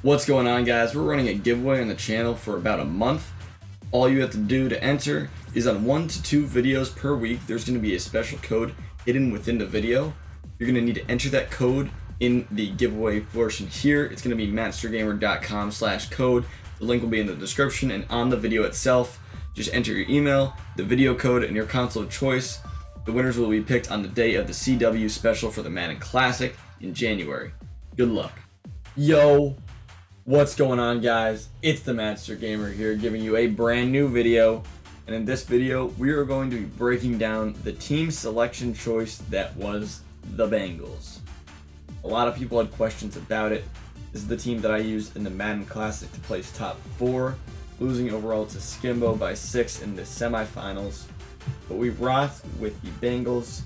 What's going on, guys? We're running a giveaway on the channel for about a month. All you have to do to enter is on 1 to 2 videos per week, there's going to be a special code hidden within the video. You're going to need to enter that code in the giveaway portion here. It's going to be matstergamer.com/code. The link will be in the description and on the video itself. Just enter your email, the video code, and your console of choice. The winners will be picked on the day of the CW special for the Madden Classic in January. Good luck. Yo, what's going on, guys? It's the Master Gamer here, giving you a brand new video. And in this video, we are going to be breaking down the team selection choice that was the Bengals. A lot of people had questions about it. This is the team that I used in the Madden Classic to place top 4, losing overall to Skimbo by 6 in the semifinals. But we rocked with the Bengals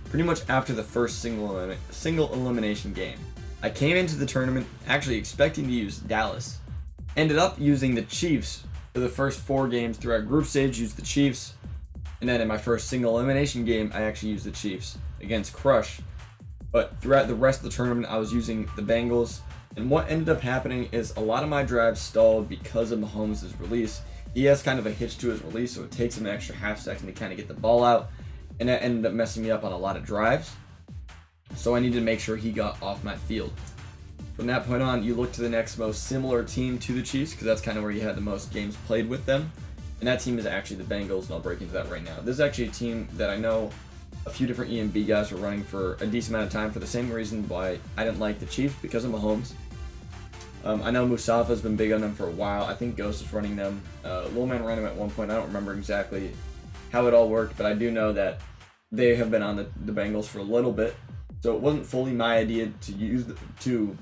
pretty much after the first single elimination game. I came into the tournament actually expecting to use Dallas. Ended up using the Chiefs for the first 4 games. Throughout group stage, used the Chiefs. And then in my first single elimination game, I actually used the Chiefs against Crush. But throughout the rest of the tournament, I was using the Bengals. And what ended up happening is a lot of my drives stalled because of Mahomes' release. He has kind of a hitch to his release, so it takes him an extra half second to kind of get the ball out. And that ended up messing me up on a lot of drives. So I needed to make sure he got off my field. From that point on, you look to the next most similar team to the Chiefs, because that's kind of where you had the most games played with them. And that team is actually the Bengals, and I'll break into that right now. This is actually a team that I know a few different EMB guys were running for a decent amount of time for the same reason why I didn't like the Chiefs, because of Mahomes. I know Mustafa's been big on them for a while. I think Ghost is running them. Lil Man ran them at one point. I don't remember exactly how it all worked, but I do know that they have been on the Bengals for a little bit. So it wasn't fully my idea to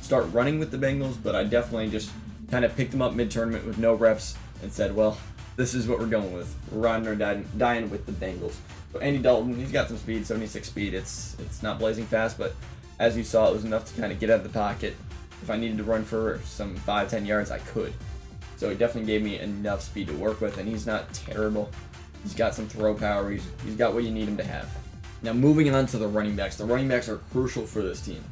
start running with the Bengals, but I definitely just kind of picked them up mid-tournament with no reps and said, well, this is what we're going with. We're riding or dying with the Bengals. So Andy Dalton, he's got some speed, 76 speed. It's not blazing fast, but as you saw, it was enough to kind of get out of the pocket. If I needed to run for some 5-10 yards, I could. So it definitely gave me enough speed to work with, and he's not terrible. He's got some throw power. He's got what you need him to have. Now moving on to the running backs. The running backs are crucial for this team.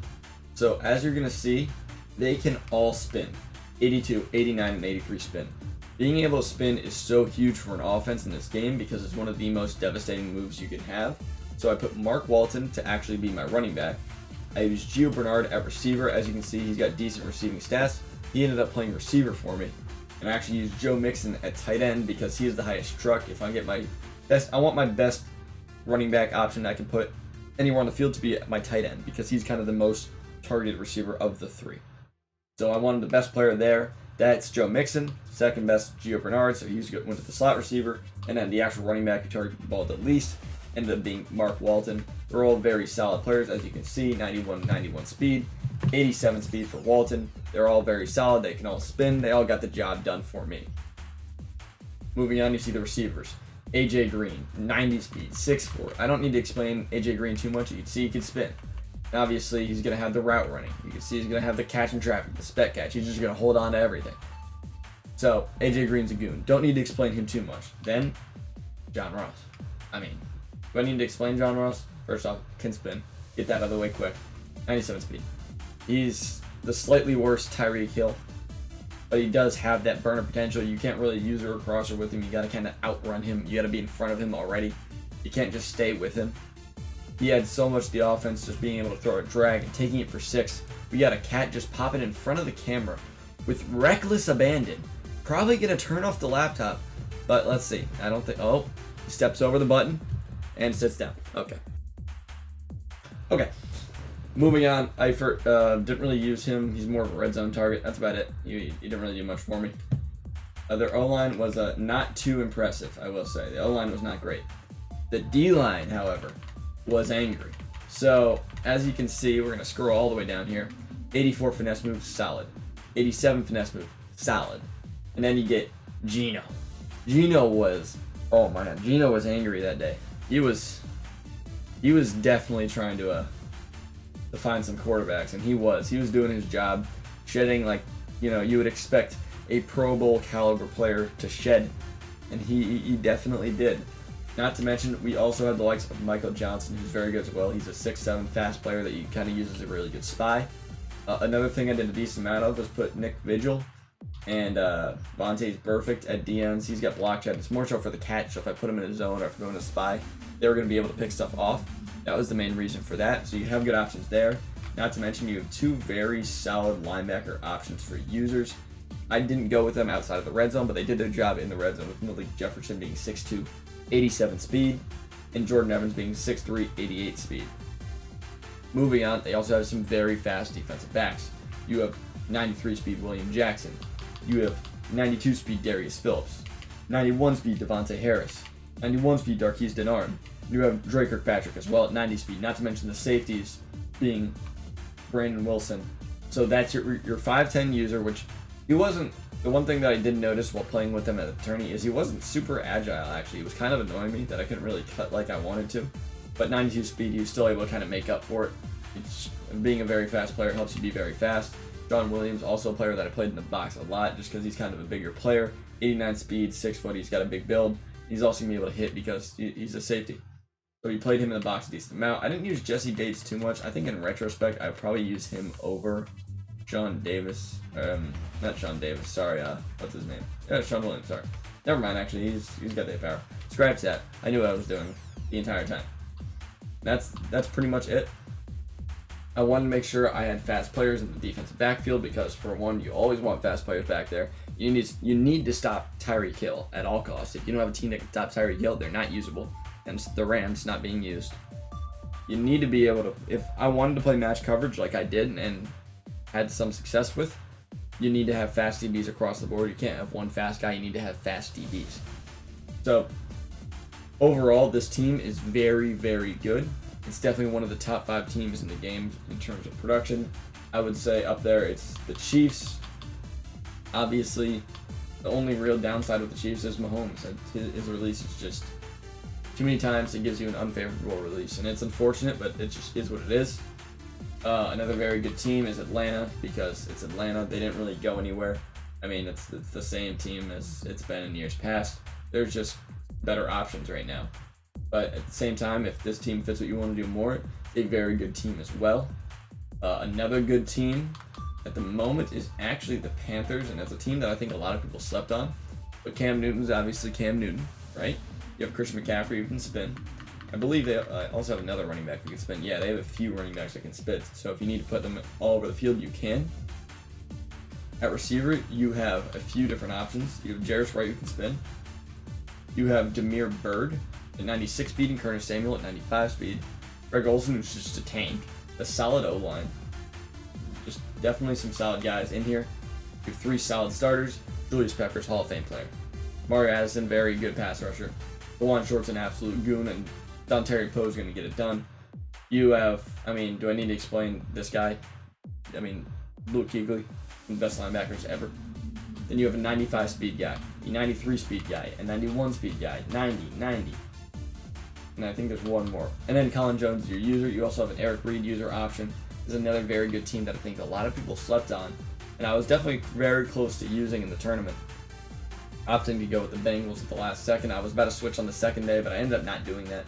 So as you're going to see, they can all spin. 82, 89, and 83 spin. Being able to spin is so huge for an offense in this game because it's one of the most devastating moves you can have. So I put Mark Walton to actually be my running back. I used Gio Bernard at receiver. As you can see, he's got decent receiving stats. He ended up playing receiver for me. And I actually used Joe Mixon at tight end because he is the highest truck. If I get my best, I want my best running back option I can put anywhere on the field to be my tight end because he's kind of the most targeted receiver of the 3. So I wanted the best player there. That's Joe Mixon. Second best, Gio Bernard. So he went to the slot receiver. And then the actual running back who targeted the ball the least ended up being Mark Walton. They're all very solid players, as you can see. 91 speed, 87 speed for Walton. They're all very solid. They can all spin. They all got the job done for me. Moving on, you see the receivers. AJ Green, 90 speed, 6'4". I don't need to explain AJ Green too much. You can see he can spin. And obviously, he's going to have the route running. You can see he's going to have the catch and traffic, the spec catch. He's just going to hold on to everything. So, AJ Green's a goon. Don't need to explain him too much. Then, John Ross. I mean, do I need to explain John Ross? First off, can spin. Get that out of the way quick. 97 speed. He's the slightly worse Tyreek Hill, but he does have that burner potential. You can't really use a crosser with him. You got to kind of outrun him. You got to be in front of him already. You can't just stay with him. He had so much the offense, just being able to throw a drag and taking it for 6. We got a cat just popping in front of the camera with reckless abandon. Probably going to turn off the laptop, but let's see. I don't think... Oh, he steps over the button and sits down. Okay. Okay. Moving on, Eifert, didn't really use him. He's more of a red zone target. That's about it. He didn't really do much for me. Their O-line was not too impressive, I will say. The O-line was not great. The D-line, however, was angry. So, as you can see, we're going to scroll all the way down here. 84 finesse move, solid. 87 finesse move, solid. And then you get Gino. Gino was, oh my god, Gino was angry that day. He was definitely trying to find some quarterbacks, and he was doing his job, shedding like, you know, you would expect a Pro Bowl caliber player to shed, and he definitely did. Not to mention, we also have the likes of Michael Johnson, who's very good as well. He's a 6'7" fast player that you kind of use as a really good spy. Another thing I did a decent amount of was put Nick Vigil, and Vontae's perfect at DNs. He's got block chat. It's more so for the catch, so if I put him in a zone or if I'm going to spy, they're going to be able to pick stuff off. That was the main reason for that, so you have good options there. Not to mention you have two very solid linebacker options for users. I didn't go with them outside of the red zone, but they did their job in the red zone, with Malik Jefferson being 6'2", 87 speed, and Jordan Evans being 6'3", 88 speed. Moving on, they also have some very fast defensive backs. You have 93 speed William Jackson. You have 92 speed Darius Phillips. 91 speed Devontae Harris. 91 speed Darqueze Dennard. You have Dre Kirkpatrick as well at 90 speed, not to mention the safeties being Brandon Wilson. So that's your 5'10 user, which he wasn't. The one thing that I did notice while playing with him at the tourney is he wasn't super agile, actually. It was kind of annoying me that I couldn't really cut like I wanted to. But 92 speed, he was still able to kind of make up for it. Being a very fast player helps you be very fast. John Williams, also a player that I played in the box a lot just because he's kind of a bigger player. 89 speed, 6 foot, he's got a big build. He's also going to be able to hit because he's a safety. So we played him in the box a decent amount. I didn't use Jesse Bates too much. I think in retrospect, I would probably use him over Sean Davis. Not Sean Davis, sorry, what's his name? Sean Williams, sorry. Never mind, actually, he's got the power. Scratch that. I knew what I was doing the entire time. That's pretty much it. I wanted to make sure I had fast players in the defensive backfield because, for one, you always want fast players back there. You need to stop Tyreek Hill at all costs. If you don't have a team that can stop Tyreek Hill, they're not usable. And the Rams not being used. You need to be able to, if I wanted to play match coverage like I did and had some success with, you need to have fast DBs across the board. You can't have one fast guy, you need to have fast DBs. So, overall, this team is very, very good. It's definitely one of the top 5 teams in the game in terms of production. I would say up there it's the Chiefs. Obviously, the only real downside with the Chiefs is Mahomes. His release is just too many times it gives you an unfavorable release, and it's unfortunate, but it just is what it is. Another very good team is Atlanta, because it's Atlanta. They didn't really go anywhere. I mean, it's the same team as it's been in years past. There's just better options right now. But at the same time, if this team fits what you want to do more, a very good team as well. Another good team at the moment is actually the Panthers, and that's a team that I think a lot of people slept on. But Cam Newton's obviously Cam Newton, right? You have Christian McCaffrey who can spin. I believe they also have another running back who can spin. Yeah, they have a few running backs that can spin. So if you need to put them all over the field, you can. At receiver, you have a few different options. You have Jarvis Wright who can spin. You have Demir Bird at 96 speed and Curtis Samuel at 95 speed. Greg Olsen, who's just a tank. A solid O-line. Just definitely some solid guys in here. You have 3 solid starters. Julius Peppers, Hall of Fame player. Mario Addison, very good pass rusher. DeJuan Short's an absolute goon, and Dontari Poe's going to get it done. You have, I mean, do I need to explain this guy? I mean, Luke Kuechly, the best linebackers ever. Then you have a 95 speed guy, a 93 speed guy, a 91 speed guy, 90. And I think there's one more. And then Colin Jones is your user. You also have an Eric Reed user option. This is another very good team that I think a lot of people slept on. And I was definitely very close to using in the tournament. Opting to go with the Bengals at the last second. I was about to switch on the second day, but I ended up not doing that.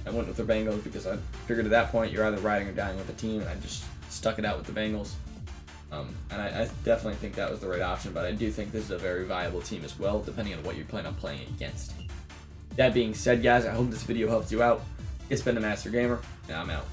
I went with the Bengals because I figured at that point you're either riding or dying with the team, and I just stuck it out with the Bengals. And I definitely think that was the right option, but I do think this is a very viable team as well, depending on what you plan on playing against. That being said, guys, I hope this video helps you out. It's been the Master Gamer, and I'm out.